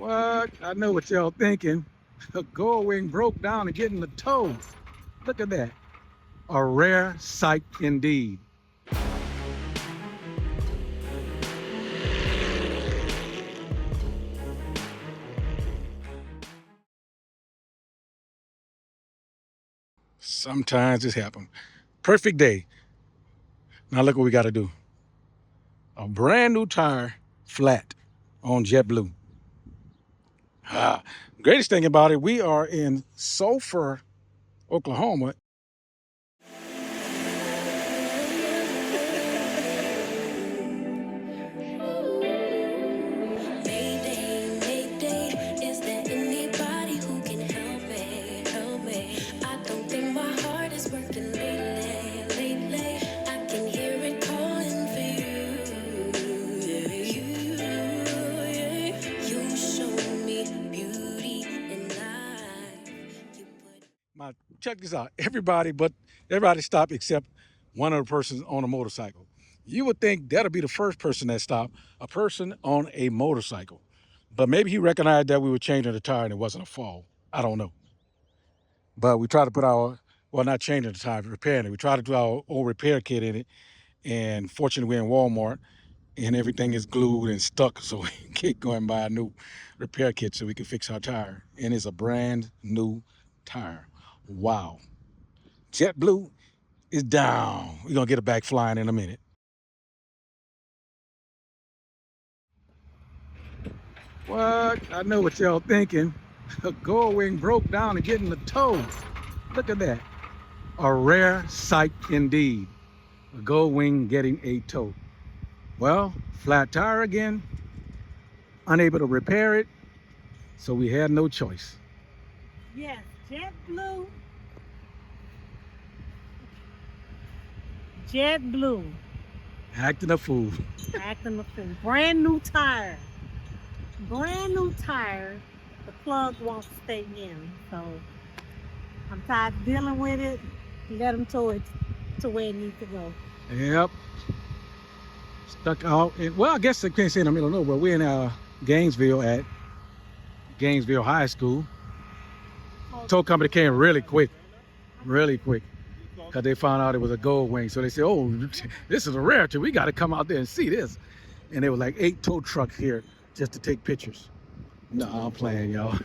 What? I know what y'all thinking. Goldwing broke down and getting the tow. Look at that. A rare sight indeed. Sometimes this happens. Perfect day. Now look what we got to do. A brand new tire, flat, on JetBlue. Ah, greatest thing about it, we are in Sulphur, Oklahoma. Check this out. Everybody stopped except one of the persons on a motorcycle. You would think that'll be the first person that stopped, a person on a motorcycle. But maybe he recognized that we were changing the tire and it wasn't a fall. I don't know. But we tried to put not changing the tire, repairing it. We tried to do our old repair kit in it. And fortunately, we're in Walmart and everything is glued and stuck. So we keep going by a new repair kit so we can fix our tire. And it's a brand new tire. Wow. JetBlue is down. We're going to get it back flying in a minute. What? I know what y'all thinking. Goldwing broke down and getting the tow. Look at that. A rare sight indeed. A Goldwing getting a tow. Well, flat tire again. Unable to repair it. So we had no choice. Yes, JetBlue. JetBlue. Acting a fool. Acting a fool. Brand new tire. Brand new tire. The plug won't stay in. So I'm tired of dealing with it. Let them tow it to where it needs to go. Yep. Stuck out. Well, I guess I can't say in the middle of nowhere. We're in Gainesville at Gainesville High School. Tow company came really quick. Really quick. Because they found out it was a Goldwing. So they said, oh, this is a rarity. We got to come out there and see this. And there were like 8 tow trucks here just to take pictures. No, I'm playing, y'all.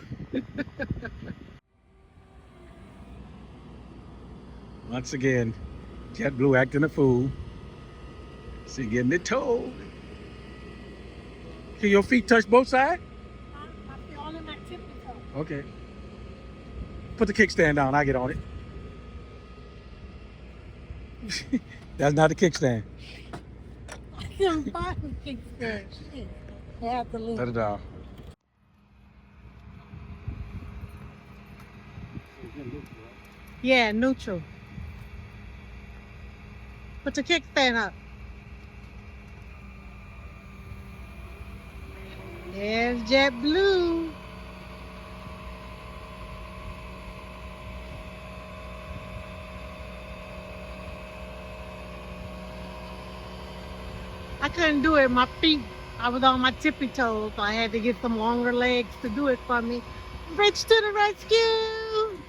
Once again, JetBlue acting a fool. See, getting it towed. Can your feet touch both sides? I feel only my tippy toe. Okay. Put the kickstand down. I get on it. That's not the kickstand. I couldn't find the kickstand. Shit. I have to lose. Let it down. Yeah, neutral. Put the kickstand up. There's JetBlue. I couldn't do it. My feet, I was on my tippy toes. So I had to get some longer legs to do it for me. Rich to the rescue.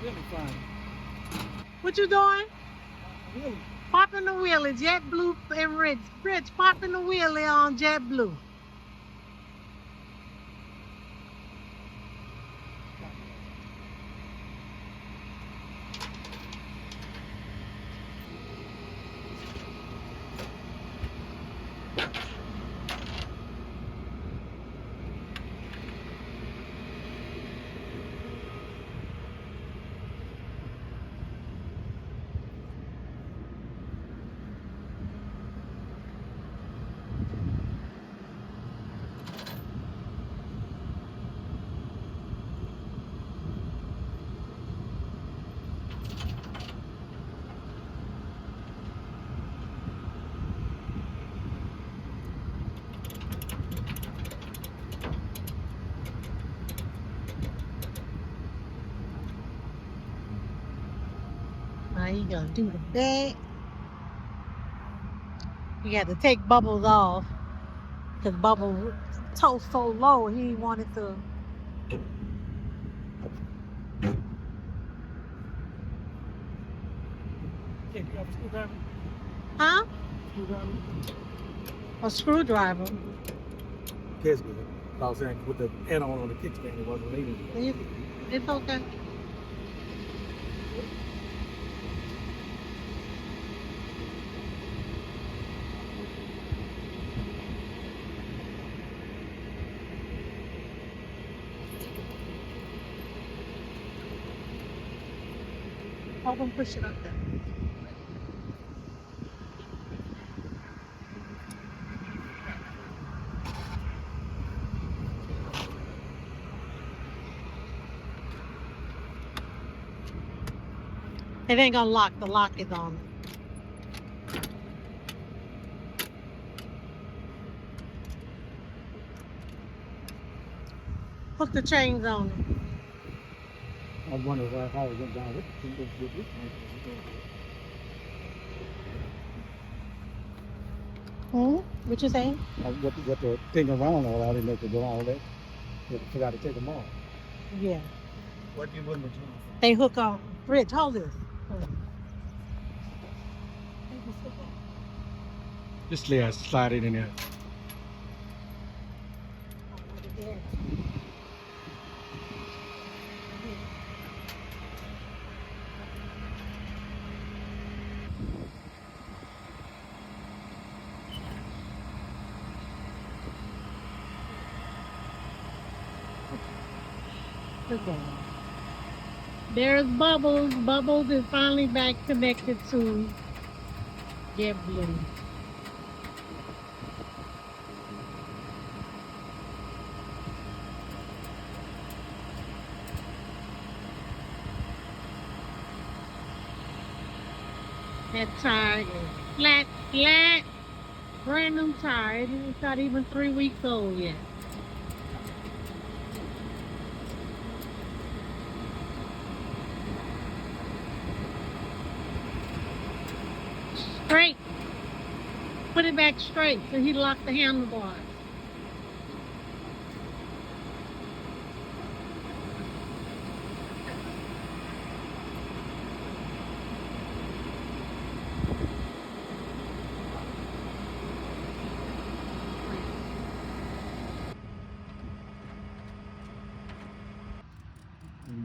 Really fine. What you doing? Really? Popping the wheelie. JetBlue and Rich. Rich, popping the wheelie on JetBlue. he gonna do the back. You got to take Bubbles off because Bubbles toe so low he wanted to. Hey, you got a screwdriver? Huh? Screwdriver? A screwdriver. That's good. I was saying with the add-on on the kickstand, it wasn't leaning. It's okay. Hold on, push it up there. It ain't gonna lock. The lock is on. Hook the chains on it. I was wondering how it went down with this. What you saying? What the thing around all that, I didn't know to go all that. I forgot to take them off. Yeah. What you wouldn't have They hook on. Rich, hold this. Just slide it in there. There's Bubbles. Bubbles is finally back connected to Goldwing. That tire is flat, brand new tire. It's not even 3 weeks old yet. Straight. Put it back straight so he locked the handlebars.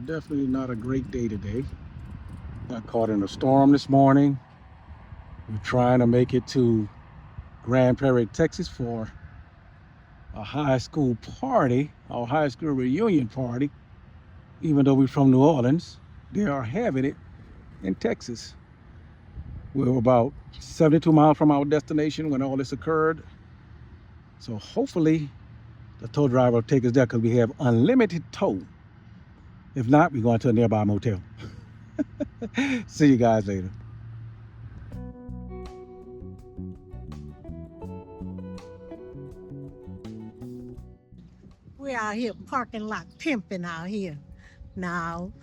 Definitely not a great day today. Got caught in a storm this morning. We're trying to make it to Grand Prairie, Texas for a high school party, our high school reunion party. Even though we're from New Orleans, they are having it in Texas. We were about 72 miles from our destination when all this occurred. So hopefully the tow driver will take us there because we have unlimited tow. If not, we're going to a nearby motel. See you guys later. We're out here parking lot pimping out here. Now,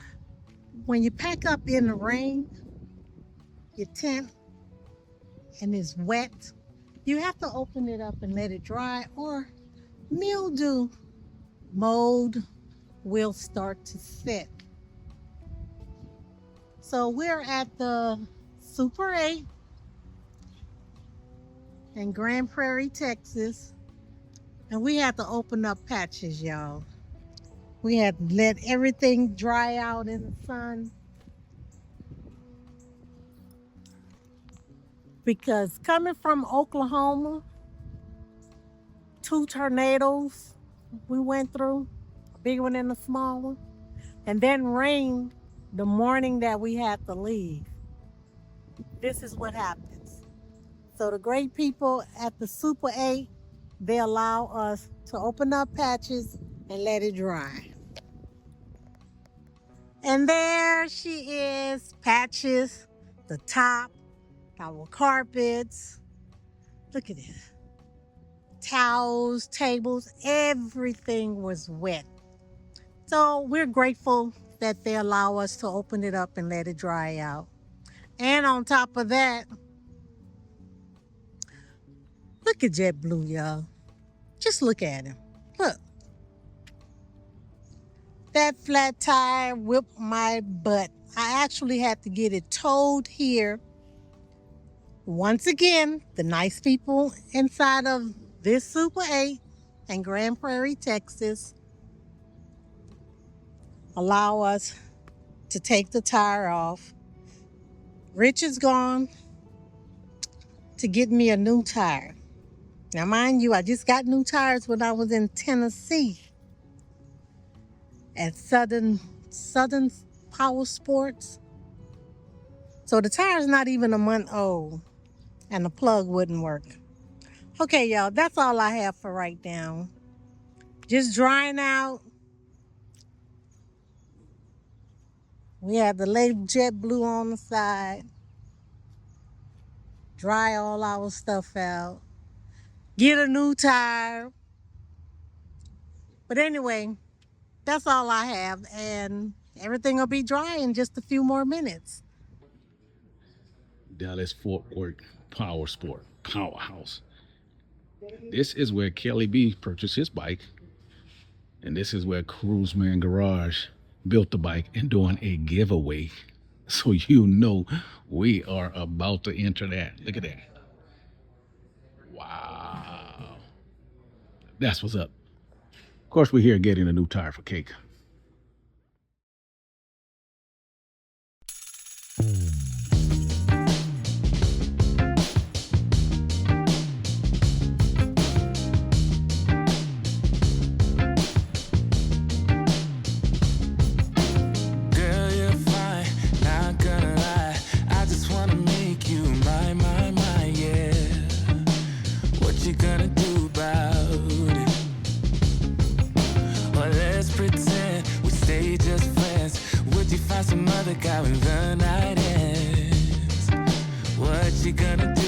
when you pack up in the rain, your tent, and it's wet, you have to open it up and let it dry, or mildew, mold will start to set. So we're at the Super 8 in Grand Prairie, Texas, and we had to open up patches, y'all. We had to let everything dry out in the sun because coming from Oklahoma, 2 tornadoes we went through, a big one and a small one, and then rain the morning that we had to leave. This is what happens. So the great people at the Super 8, they allow us to open up patches and let it dry. And there she is, Patches, the top, our carpets. Look at this. Towels, tables, everything was wet. So we're grateful that they allow us to open it up and let it dry out. And on top of that, look at JetBlue, y'all. Just look at him. Look. That flat tire whipped my butt. I actually had to get it towed here. Once again, the nice people inside of this Super 8 in Grand Prairie, Texas, allow us to take the tire off. Rich is gone to get me a new tire. Now, mind you, I just got new tires when I was in Tennessee at Southern Power Sports. So the tire's not even a month old, and the plug wouldn't work. Okay, y'all, that's all I have for right now. Just drying out. We have the label JetBlue on the side. Dry all our stuff out. Get a new tire. But anyway, that's all I have, and everything will be dry in just a few more minutes. Dallas Fort Worth Power Sport Powerhouse. This is where Kelly B purchased his bike, and this is where Cruiseman Garage built the bike and doing a giveaway. So you know we are about to enter that. Look at that. Wow. That's what's up. Of course, we're here getting a new tire for Cake. Some other guy when the night ends. What you gonna do?